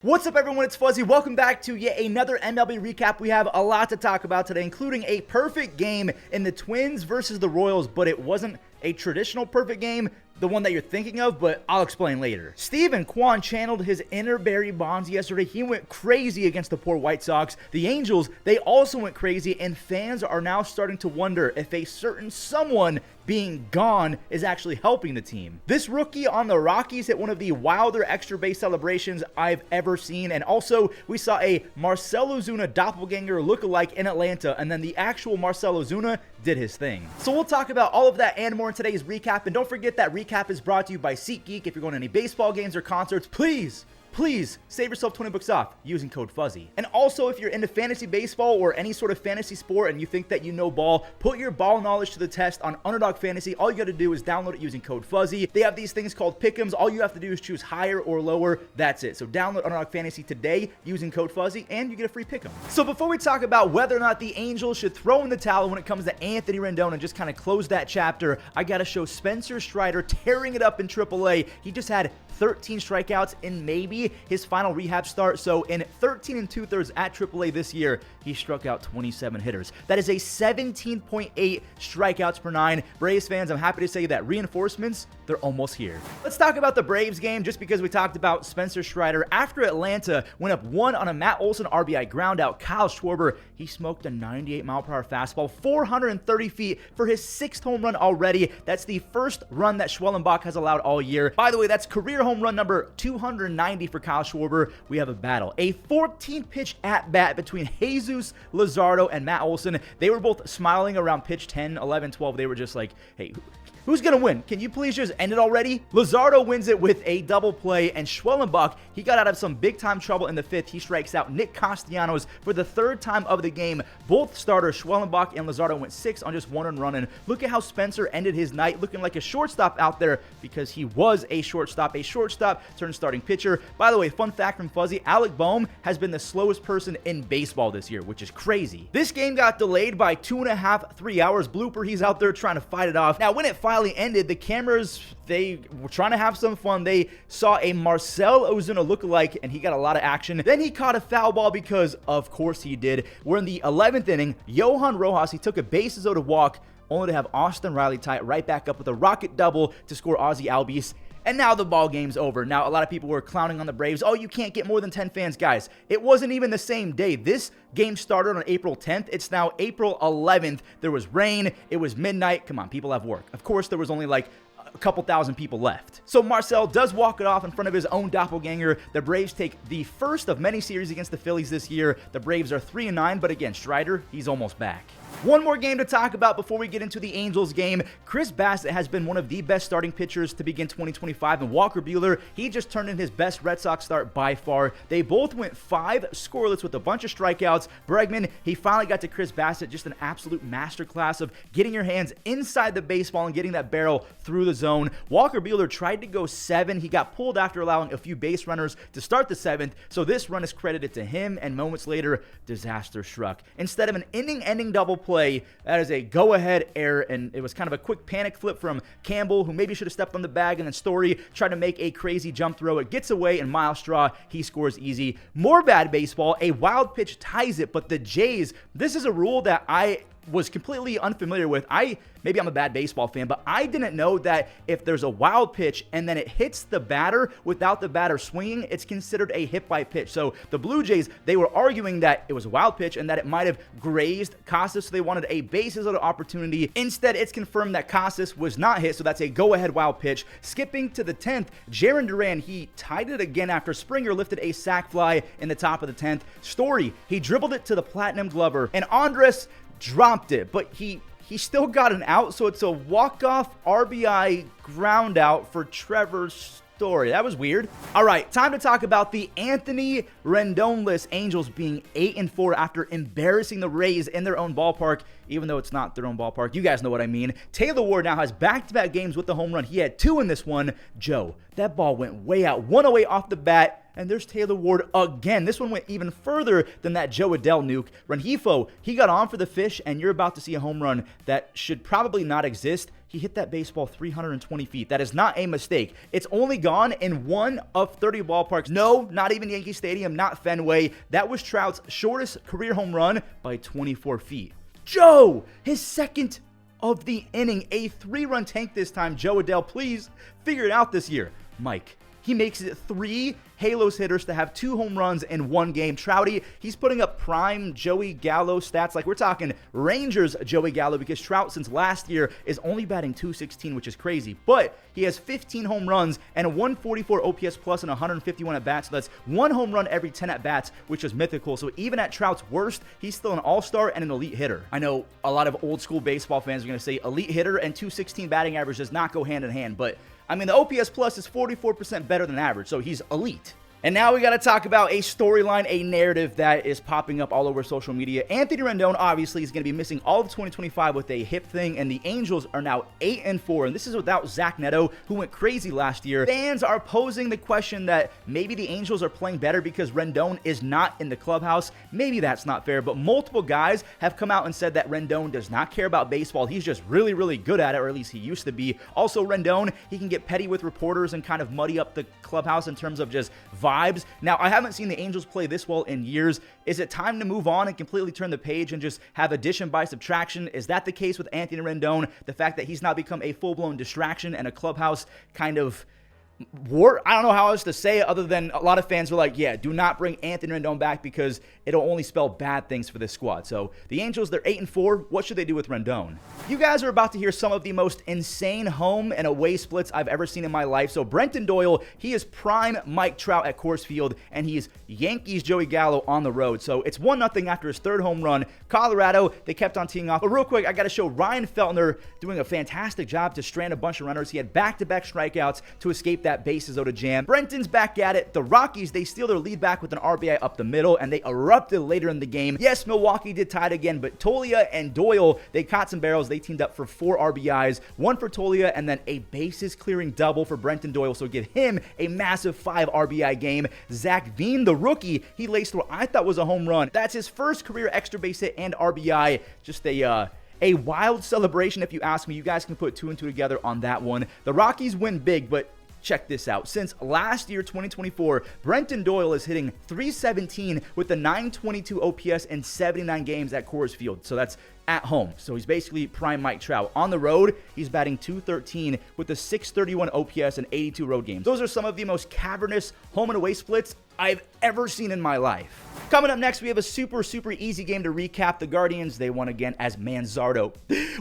What's up, everyone? It's Fuzzy. Welcome back to yet another MLB recap. We have a lot to talk about today, including a perfect game in the Twins versus the Royals, but it wasn't a traditional perfect game, the one that you're thinking of, but I'll explain later. Steve and Kwan channeled his inner Barry Bonds yesterday. He went crazy against the poor White Sox. The Angels, they also went crazy, and fans are now starting to wonder if a certain someone being gone is actually helping the team. This rookie on the Rockies hit one of the wilder extra base celebrations I've ever seen, and also we saw a Marcell Ozuna doppelganger lookalike in Atlanta, and then the actual Marcell Ozuna did his thing. So we'll talk about all of that and more in today's recap, and don't forget that recap is brought to you by SeatGeek. If you're going to any baseball games or concerts, please save yourself 20 bucks off using code Fuzzy. And also, if you're into fantasy baseball or any sort of fantasy sport and you think that you know ball, put your ball knowledge to the test on Underdog Fantasy. All you got to do is download it using code Fuzzy. They have these things called pick'ems. All you have to do is choose higher or lower. That's it. So download Underdog Fantasy today using code Fuzzy and you get a free pick'em. So before we talk about whether or not the Angels should throw in the towel when it comes to Anthony Rendon and just kind of close that chapter, I got to show Spencer Strider tearing it up in AAA. He just had 13 strikeouts in maybe his final rehab start. So in 13 2/3 at AAA this year, he struck out 27 hitters. That is a 17.8 strikeouts per nine. Braves fans, I'm happy to say that reinforcements, they're almost here. Let's talk about the Braves game just because we talked about Spencer Strider. After Atlanta went up 1 on a Matt Olson RBI groundout, Kyle Schwarber, he smoked a 98-mile-per-hour fastball, 430 feet for his 6th home run already. That's the first run that Schwellenbach has allowed all year. By the way, that's career home run number 290 for Kyle Schwarber. We have a battle. A 14-pitch at-bat between Jesús, Luzardo, and Matt Olson. They were both smiling around pitch 10, 11, 12. They were just like, hey, who's going to win? Can you please just end it already? Luzardo wins it with a double play, and Schwellenbach, he got out of some big-time trouble in the 5th. He strikes out Nick Castellanos for the 3rd time of the game. Both starters, Schwellenbach and Luzardo, went 6 on just 1 run, and look at how Spencer ended his night looking like a shortstop out there because he was a shortstop turned starting pitcher. By the way, fun fact from Fuzzy, Alec Boehm has been the slowest person in baseball this year, which is crazy. This game got delayed by 2.5, 3 hours. Blooper, he's out there trying to fight it off. Now, when it finally ended, the cameras, they were trying to have some fun. They saw a Marcell Ozuna lookalike, and he got a lot of action. Then he caught a foul ball because, of course, he did. We're in the 11th inning. Johan Rojas, he took a bases-loaded walk, only to have Austin Riley tie it right back up with a rocket double to score Ozzy Albies. And now the ball game's over. Now, a lot of people were clowning on the Braves. Oh, you can't get more than 10 fans. Guys, it wasn't even the same day. This game started on April 10th. It's now April 11th. There was rain. It was midnight. Come on, people have work. Of course, there was only like a couple thousand people left. So Marcell does walk it off in front of his own doppelganger. The Braves take the first of many series against the Phillies this year. The Braves are 3-9, but again, Strider, he's almost back. One more game to talk about before we get into the Angels game. Chris Bassitt has been one of the best starting pitchers to begin 2025, and Walker Buehler, he just turned in his best Red Sox start by far. They both went 5 scoreless with a bunch of strikeouts. Bregman, he finally got to Chris Bassitt, just an absolute masterclass of getting your hands inside the baseball and getting that barrel through the zone. Walker Buehler tried to go 7. He got pulled after allowing a few base runners to start the 7th, so this run is credited to him, and moments later, disaster struck. Instead of an inning-ending double play, that is a go-ahead error, and it was kind of a quick panic flip from Campbell, who maybe should have stepped on the bag, and then Story tried to make a crazy jump throw. It gets away, and Miles Straw, he scores easy. More bad baseball. A wild pitch ties it, but the Jays, this is a rule that I was completely unfamiliar with. Maybe I'm a bad baseball fan, but I didn't know that if there's a wild pitch and then it hits the batter without the batter swinging, it's considered a hit by pitch. So the Blue Jays, they were arguing that it was a wild pitch and that it might have grazed Casas, so they wanted a bases loaded opportunity. Instead, it's confirmed that Casas was not hit, so that's a go-ahead wild pitch. Skipping to the 10th, Jarren Duran, he tied it again after Springer lifted a sac fly in the top of the 10th. Story, he dribbled it to the Platinum Glover, and Andres dropped it, but he still got an out, so it's a walk-off RBI ground out for Trevor Story. That was weird. All right, time to talk about the Anthony Rendon-less Angels being 8-4 after embarrassing the Rays in their own ballpark, even though it's not their own ballpark. You guys know what I mean. Taylor Ward now has back-to-back games with the home run. He had 2 in this one. Joe, that ball went way out. 108 off the bat. And there's Taylor Ward again. This one went even further than that Joe Adell nuke. Rengifo, he got on for the fish, and you're about to see a home run that should probably not exist. He hit that baseball 320 feet. That is not a mistake. It's only gone in 1 of 30 ballparks. No, not even Yankee Stadium, not Fenway. That was Trout's shortest career home run by 24 feet. Joe, his second of the inning, a 3-run tank this time. Joe Adell, please figure it out this year. Mike, he makes it 3 Halos hitters to have 2 home runs in 1 game. Trouty, he's putting up prime Joey Gallo stats. Like, we're talking Rangers Joey Gallo, because Trout, since last year, is only batting .216, which is crazy. But he has 15 home runs and a 144 OPS plus and 151 at-bats. So that's 1 home run every 10 at-bats, which is mythical. So even at Trout's worst, he's still an all-star and an elite hitter. I know a lot of old-school baseball fans are going to say elite hitter and .216 batting average does not go hand in hand, but I mean, the OPS plus is 44% better than average, so he's elite. And now we got to talk about a storyline, a narrative that is popping up all over social media. Anthony Rendon obviously is going to be missing all of 2025 with a hip thing, and the Angels are now 8-4, and this is without Zach Neto, who went crazy last year. Fans are posing the question that maybe the Angels are playing better because Rendon is not in the clubhouse. Maybe that's not fair, but multiple guys have come out and said that Rendon does not care about baseball. He's just really, really good at it, or at least he used to be. Also, Rendon, he can get petty with reporters and kind of muddy up the clubhouse in terms of just vibes. Now, I haven't seen the Angels play this well in years. Is it time to move on and completely turn the page and just have addition by subtraction? Is that the case with Anthony Rendon? The fact that he's now become a full-blown distraction and a clubhouse kind of war? I don't know how else to say it other than a lot of fans were like, yeah, do not bring Anthony Rendon back because it'll only spell bad things for this squad. So the Angels, they're 8-4. What should they do with Rendon? You guys are about to hear some of the most insane home and away splits I've ever seen in my life. So Brenton Doyle, he is prime Mike Trout at Coors Field, and he's Yankees Joey Gallo on the road. So it's 1-0 after his 3rd home run. Colorado, they kept on teeing off. But real quick, I got to show Ryan Feltner doing a fantastic job to strand a bunch of runners. He had back-to-back strikeouts to escape that bases loaded jam. Brenton's back at it. The Rockies, they steal their lead back with an RBI up the middle, and they erupted later in the game. Yes, Milwaukee did tie it again, but Tolia and Doyle, they caught some barrels. They teamed up for 4 RBIs, 1 for Tolia, and then a bases clearing double for Brenton Doyle. So give him a massive 5 RBI game. Zach Veen, the rookie, he laced what I thought was a home run. That's his first career extra base hit and RBI. Just a wild celebration, if you ask me. You guys can put 2 and 2 together on that one. The Rockies win big, but check this out. Since last year, 2024, Brenton Doyle is hitting .317 with a .922 OPS in 79 games at Coors Field. So that's at home. So he's basically prime Mike Trout. On the road, he's batting .213 with a .631 OPS in 82 road games. Those are some of the most cavernous home and away splits I've ever seen in my life. Coming up next, we have a super easy game to recap. The Guardians, they won again as Manzardo.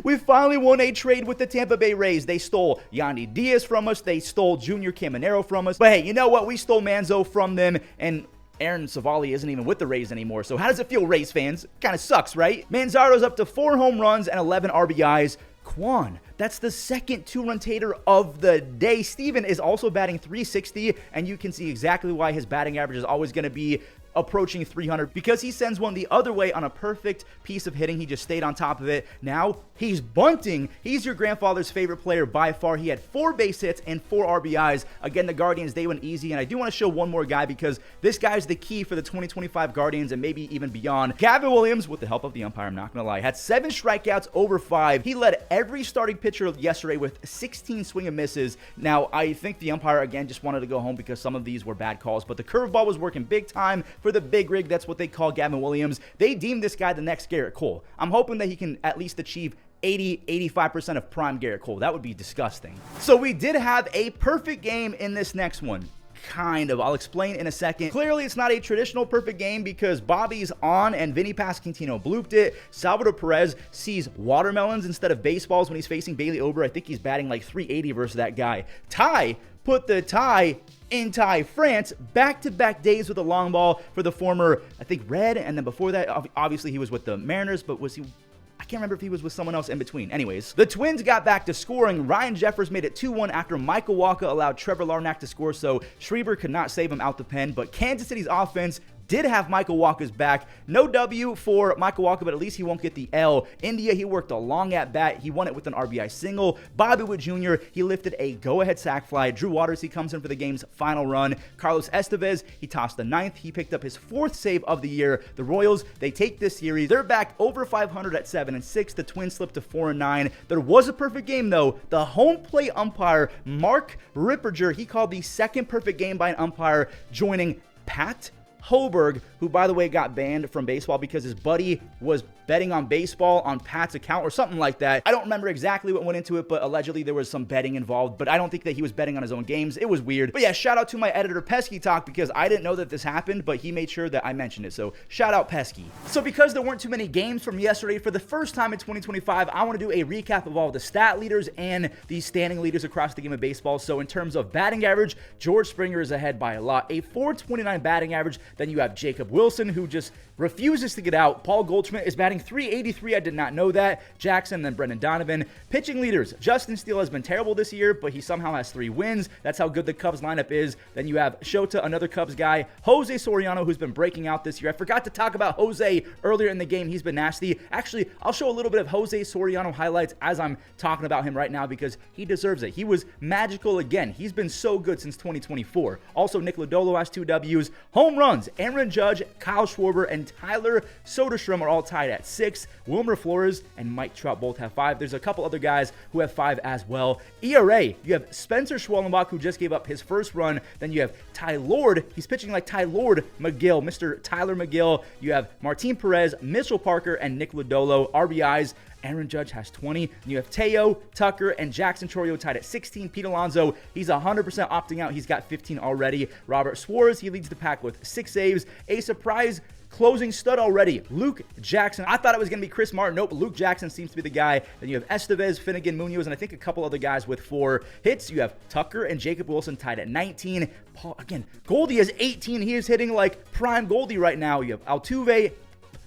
We finally won a trade with the Tampa Bay Rays. They stole Yandy Diaz from us. They stole Junior Caminero from us. But hey, you know what? We stole Manzo from them, and Aaron Savali isn't even with the Rays anymore. So how does it feel, Rays fans? Kind of sucks, right? Manzardo's up to 4 home runs and 11 RBIs. Kwan, that's the second 2-run tater of the day. Steven is also batting .360, and you can see exactly why his batting average is always going to be approaching 300, because he sends one the other way on a perfect piece of hitting. He just stayed on top of it. Now he's bunting. He's your grandfather's favorite player by far. He had 4 base hits and 4 RBIs. Again, the Guardians, they went easy, and I do want to show one more guy because this guy's the key for the 2025 Guardians and maybe even beyond. Gavin Williams, with the help of the umpire, I'm not going to lie, had 7 strikeouts over 5. He led every starting pitcher yesterday with 16 swing and misses. Now, I think the umpire, again, just wanted to go home because some of these were bad calls, but the curveball was working big time for the big rig. That's what they call Gavin Williams. They deemed this guy the next Garrett Cole. I'm hoping that he can at least achieve 85% of prime Garrett Cole. That would be disgusting. So we did have a perfect game in this next one. Kind of. I'll explain in a second. Clearly, it's not a traditional perfect game because Bobby's on and Vinny Pasquantino blooped it. Salvador Perez sees watermelons instead of baseballs when he's facing Bailey Ober. I think he's batting like .380 versus that guy. Ty put the tie in Ty France. Back-to-back days with a long ball for the former, I think, Red, and then before that, obviously he was with the Mariners, but was he... I can't remember if he was with someone else in between. Anyways, the Twins got back to scoring. Ryan Jeffers made it 2-1 after Michael Walker allowed Trevor Larnach to score, so Schreiber could not save him out the pen. But Kansas City's offense did have Michael Wacha's back. No W for Michael Wacha, but at least he won't get the L. India, he worked a long at bat. He won it with an RBI single. Bobby Witt Jr., he lifted a go-ahead sac fly. Drew Waters, he comes in for the game's final run. Carlos Estevez, he tossed the ninth. He picked up his 4th save of the year. The Royals, they take this series. They're back over 500 at 7-6. The Twins slipped to 4-9. There was a perfect game, though. The home plate umpire, Mark Ripperger, he called the second perfect game by an umpire, joining Pat Hoberg, who, by the way, got banned from baseball because his buddy was betting on baseball on Pat's account or something like that. I don't remember exactly what went into it, but allegedly there was some betting involved, but I don't think that he was betting on his own games. It was weird. But yeah, shout out to my editor, Pesky Talk, because I didn't know that this happened, but he made sure that I mentioned it. So shout out Pesky. So because there weren't too many games from yesterday, for the first time in 2025, I want to do a recap of all the stat leaders and the standing leaders across the game of baseball. So in terms of batting average, George Springer is ahead by a lot. A .429 batting average. Then you have Jacob Wilson, who just refuses to get out. Paul Goldschmidt is batting .383. I did not know that. Jackson, then Brendan Donovan. Pitching leaders, Justin Steele has been terrible this year, but he somehow has 3 wins. That's how good the Cubs lineup is. Then you have Shota, another Cubs guy. Jose Soriano, who's been breaking out this year. I forgot to talk about Jose earlier in the game. He's been nasty. Actually, I'll show a little bit of Jose Soriano highlights as I'm talking about him right now because he deserves it. He was magical again. He's been so good since 2024. Also, Nick Lodolo has 2 Ws. Home runs, Aaron Judge, Kyle Schwarber, and Tyler Soderstrom are all tied at 6. Wilmer Flores and Mike Trout both have 5. There's a couple other guys who have 5 as well. ERA, you have Spencer Schwellenbach, who just gave up his first run. Then you have Ty Lord. He's pitching like Ty Lord McGill, Mr. Tyler McGill. You have Martin Perez, Mitchell Parker, and Nick Lodolo. RBIs, Aaron Judge has 20. And you have Teo, Tucker, and Jackson Chourio tied at 16. Pete Alonso, he's 100% opting out. He's got 15 already. Robert Suarez, he leads the pack with 6 saves. A surprise closing stud already, Luke Jackson. I thought it was going to be Chris Martin. Nope, Luke Jackson seems to be the guy. Then you have Estevez, Finnegan, Munoz, and I think a couple other guys with 4 hits. You have Tucker and Jacob Wilson tied at 19. Paul, again, Goldie has 18. He is hitting like prime Goldie right now. You have Altuve.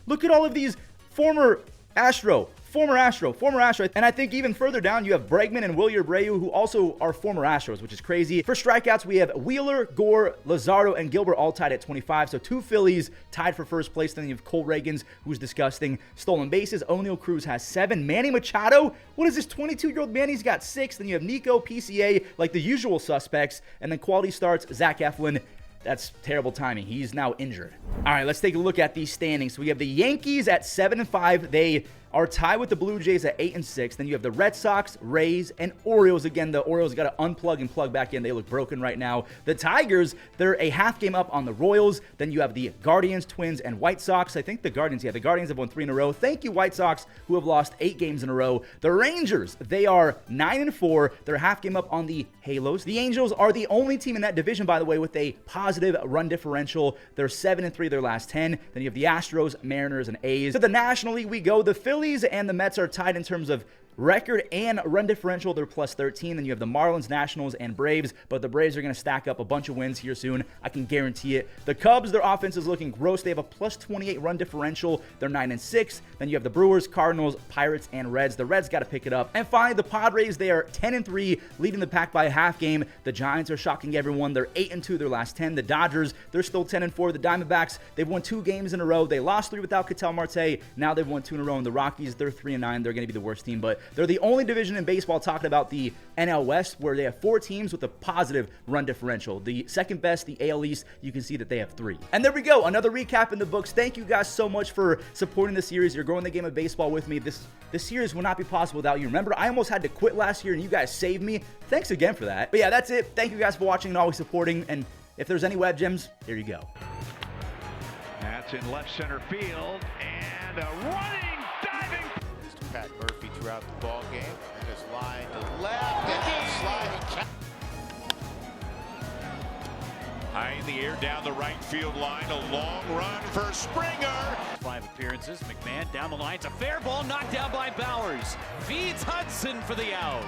Look at all of these former Astro. And I think even further down, you have Bregman and Wilyer Abreu, who also are former Astros, which is crazy. For strikeouts, we have Wheeler, Gore, Luzardo, and Gilbert all tied at 25. So 2 Phillies tied for first place. Then you have Cole Reagans, who's disgusting. Stolen bases, O'Neal Cruz has 7. Manny Machado, what is this 22-year-old man? He's got 6. Then you have Nico, PCA, like the usual suspects. And then quality starts, Zach Eflin. That's terrible timing. He's now injured. All right, let's take a look at these standings. So we have the Yankees at 7-5. They are tied with the Blue Jays at 8-6. Then you have the Red Sox, Rays, and Orioles. Again, the Orioles got to unplug and plug back in. They look broken right now. The Tigers, they're a half game up on the Royals. Then you have the Guardians, Twins, and White Sox. I think the Guardians have won 3 in a row. Thank you, White Sox, who have lost 8 games in a row. The Rangers, they are 9-4. They're a half game up on the Halos. The Angels are the only team in that division, by the way, with a positive run differential. They're 7-3 their last 10. Then you have the Astros, Mariners, and A's. To the National League we go. The Phillies and the Mets are tied in terms of record and run differential. They're plus 13. Then you have the Marlins, Nationals, and Braves, but the Braves are going to stack up a bunch of wins here soon. I can guarantee it. The Cubs, their offense is looking gross. They have a plus 28 run differential. They're 9-6. Then you have the Brewers, Cardinals, Pirates, and Reds. The Reds got to pick it up. And finally, the Padres, they are 10-3, leading the pack by a half game. The Giants are shocking everyone. They're 8-2 their last 10. The Dodgers, they're still 10-4. The Diamondbacks, they've won 2 games in a row. They lost 3 without Ketel Marte. Now they've won 2 in a row. And the Rockies, they're 3-9. They're going to be the worst team, but they're the only division in baseball talking about the NL West where they have 4 teams with a positive run differential. The second best, the AL East, you can see that they have 3. And there we go, another recap in the books. Thank you guys so much for supporting the series. You're growing the game of baseball with me. This series will not be possible without you. Remember, I almost had to quit last year and you guys saved me. Thanks again for that. But yeah, that's it. Thank you guys for watching and always supporting. And if there's any web gems, here you go. That's in left center field and a running, diving. Pat Murphy throughout the ball game, and just line to left and sliding. High in the air down the right field line, a long run for Springer. 5 appearances. McMahon down the line. It's a fair ball knocked down by Bowers. Feeds Hudson for the out.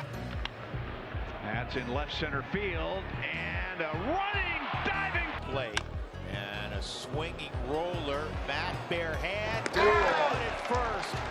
That's in left center field and a running, diving Play and a swinging roller. Matt bare hand down at first.